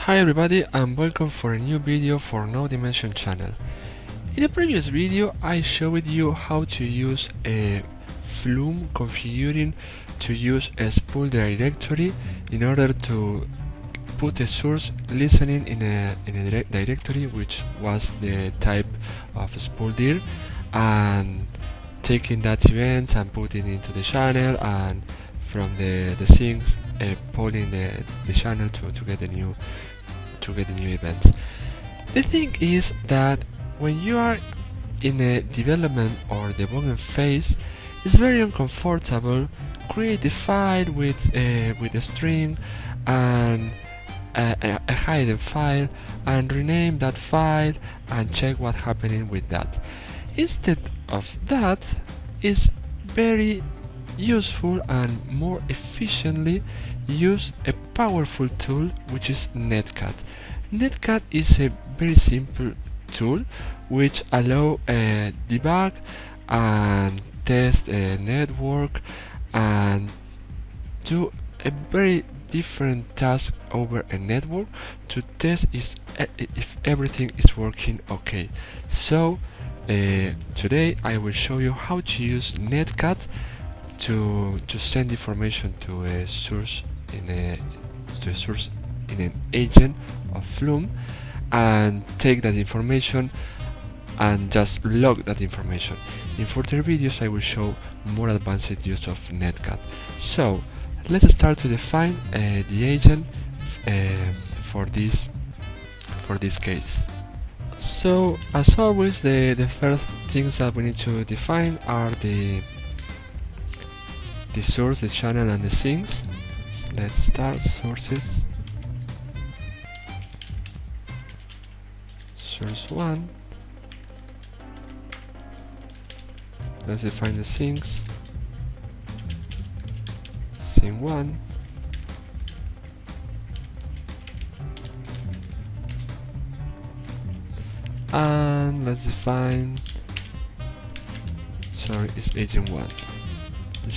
Hi everybody and welcome for a new video for No Dimension channel. In the previous video I showed you how to use a Flume configuring to use a spooldir directory in order to put a source listening in a directory which was the type of spooldir, and taking that event and putting it into the channel, and from the things polling the channel to get the new events. The thing is that when you are in a development or debugging phase, it's very uncomfortable create a file with a string and a hidden file and rename that file and check what's happening with that. Instead of that, it's very useful and more efficiently use a powerful tool which is Netcat. Netcat is a very simple tool which allow debug and test a network and do a very different task over a network to test if everything is working okay. So today I will show you how to use Netcat to send information to a source in an agent of Flume and take that information and just log that information. In further videos I will show more advanced use of Netcat. So let's start to define the agent for this case. So as always, the first things that we need to define are the source, the channel, and the sinks. Let's start sources. Source 1. Let's define the sinks. Sink 1. And let's define, sorry, it's agent 1. The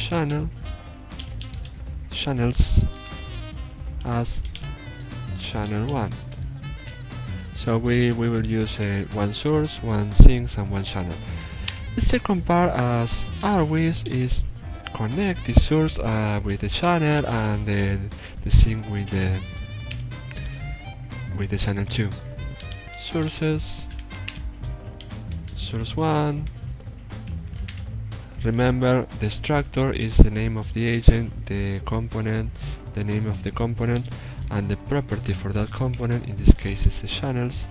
channels as channel 1. So we will use one source, one sinks, and one channel. The second part, as always, is connect the source with the channel and the sink with the channel 2. Sources, source 1. Remember, the structure is the name of the agent, the component, the name of the component, and the property for that component. In this case is the channels,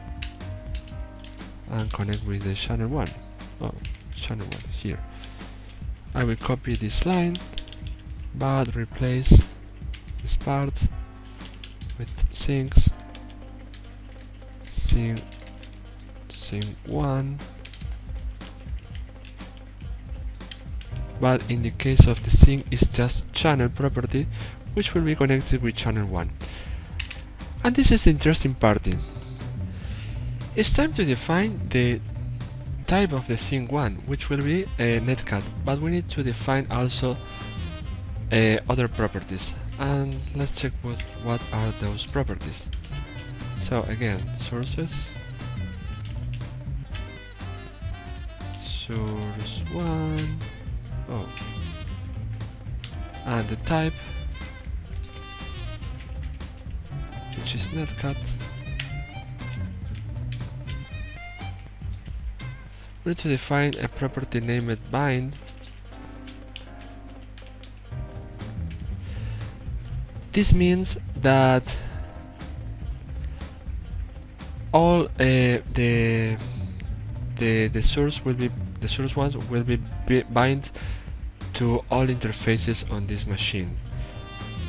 and connect with the channel 1. Oh, channel 1 here. I will copy this line but replace this part with sinks, sink 1. But in the case of the sink, it's just channel property which will be connected with channel 1. And this is the interesting part. It's time to define the type of the sink 1, which will be a Netcat, but we need to define also other properties, and let's check what are those properties. So again, sources, source 1, oh, and the type, which is Netcat. We need to define a property named bind. This means that all the source ones will be bind to all interfaces on this machine,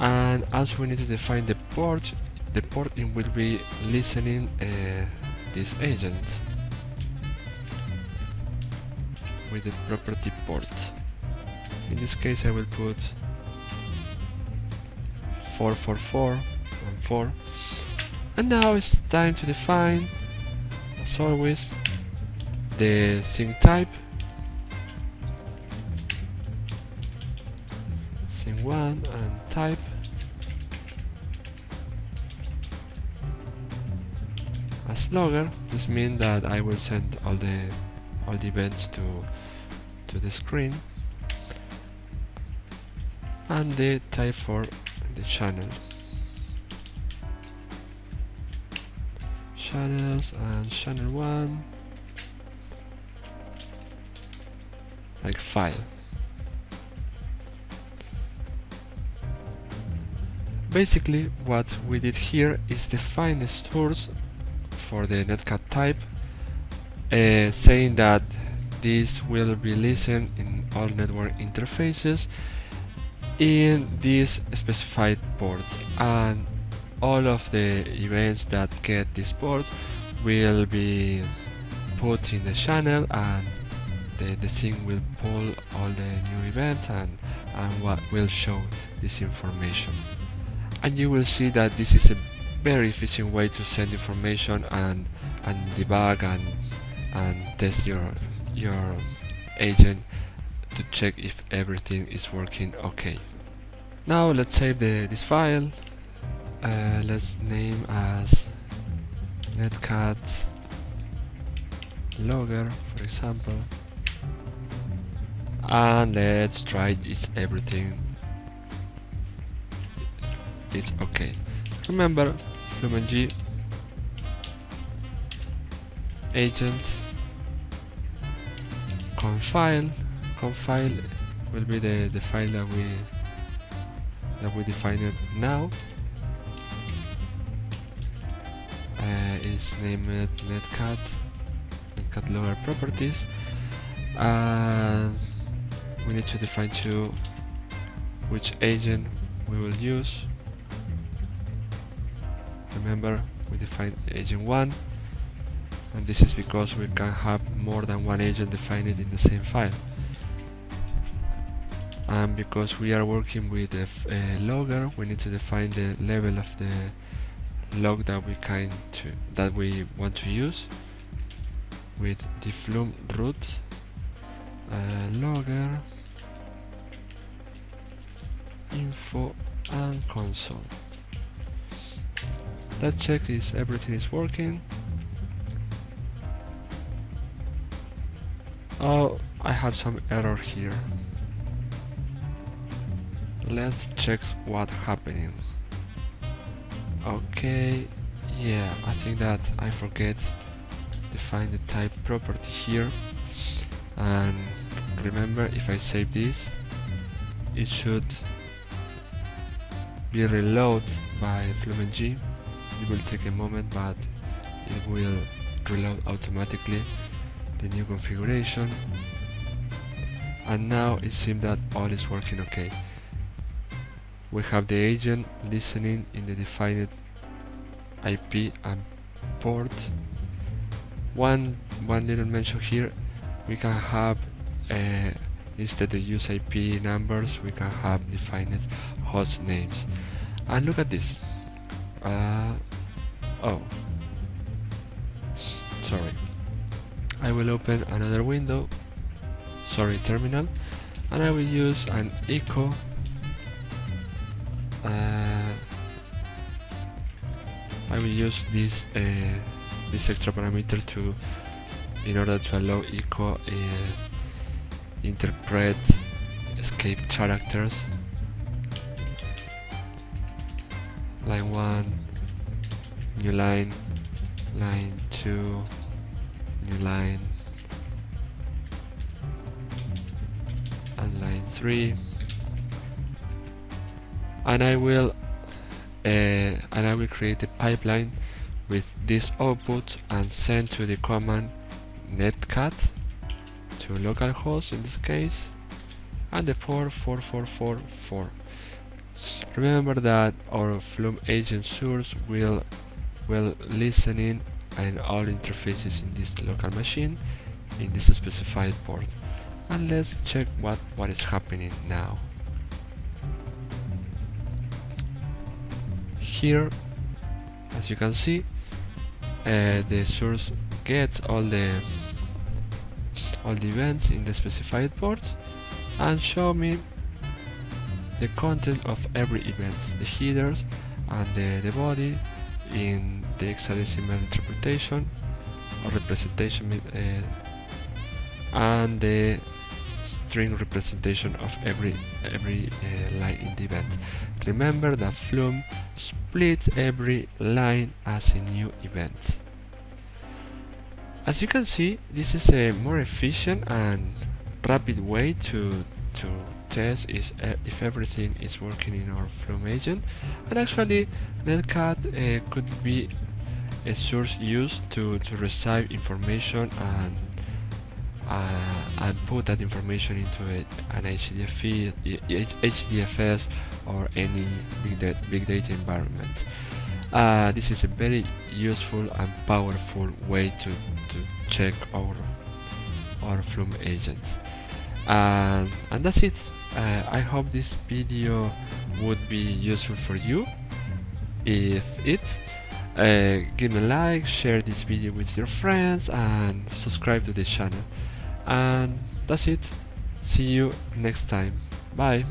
and also we need to define the port. The port in will be listening this agent with the property port. In this case I will put 444 and 4. And now it's time to define, as always, the sink type, sink 1, and type, as logger. This means that I will send all the events to the screen, and the type for the channel, channels, and channel 1 like file. Basically what we did here is define a source for the Netcat type, saying that this will be listened in all network interfaces in this specified port, and all of the events that get this port will be put in the channel, and the sync will pull all the new events and what will show this information. And you will see that this is a very efficient way to send information and debug and test your agent to check if everything is working okay. Now let's save this file. Let's name as Netcat logger, for example, and let's try if everything is okay. Remember, Flume G agent confile will be the file that we defined now. Is named Netcat logger properties, and we need to define too which agent we will use. Remember, we defined agent 1, and this is because we can have more than one agent defined in the same file. And because we are working with a logger, we need to define the level of the log that we want to use with the Flume root logger info and console. Let's check if everything is working. Oh, I have some error here. Let's check what's happening. Okay, yeah, I think that I forget define the type property here, and remember, if I save this, it should be reloaded by Flume G. It will take a moment, but it will reload automatically the new configuration, and now it seems that all is working okay. We have the agent listening in the defined IP and port. One little mention here, we can have instead of use IP numbers, we can have defined host names. And look at this. Oh, sorry. I will open another window, terminal, and I will use an echo. I will use this extra parameter in order to allow echo interpret escape characters. Line 1, new line, line 2, new line, and line 3. And I will create a pipeline with this output and send to the command netcat to localhost in this case, and the port 4444. Remember that our Flume agent source will listen in and all interfaces in this local machine in this specified port. And let's check what is happening now. Here, as you can see, the source gets all the events in the specified port and show me the content of every event, the headers and the body in the hexadecimal interpretation or representation and the string representation of every line in the event. Remember that Flume splits every line as a new event. As you can see, this is a more efficient and rapid way to test if everything is working in our Flume agent, and actually Netcat could be a source used to receive information and put that information into an HDFS or any big data environment. This is a very useful and powerful way to check our Flume agent. And that's it. I hope this video would be useful for you. If it's give me a like, share this video with your friends, and subscribe to this channel. And that's it. See you next time. Bye.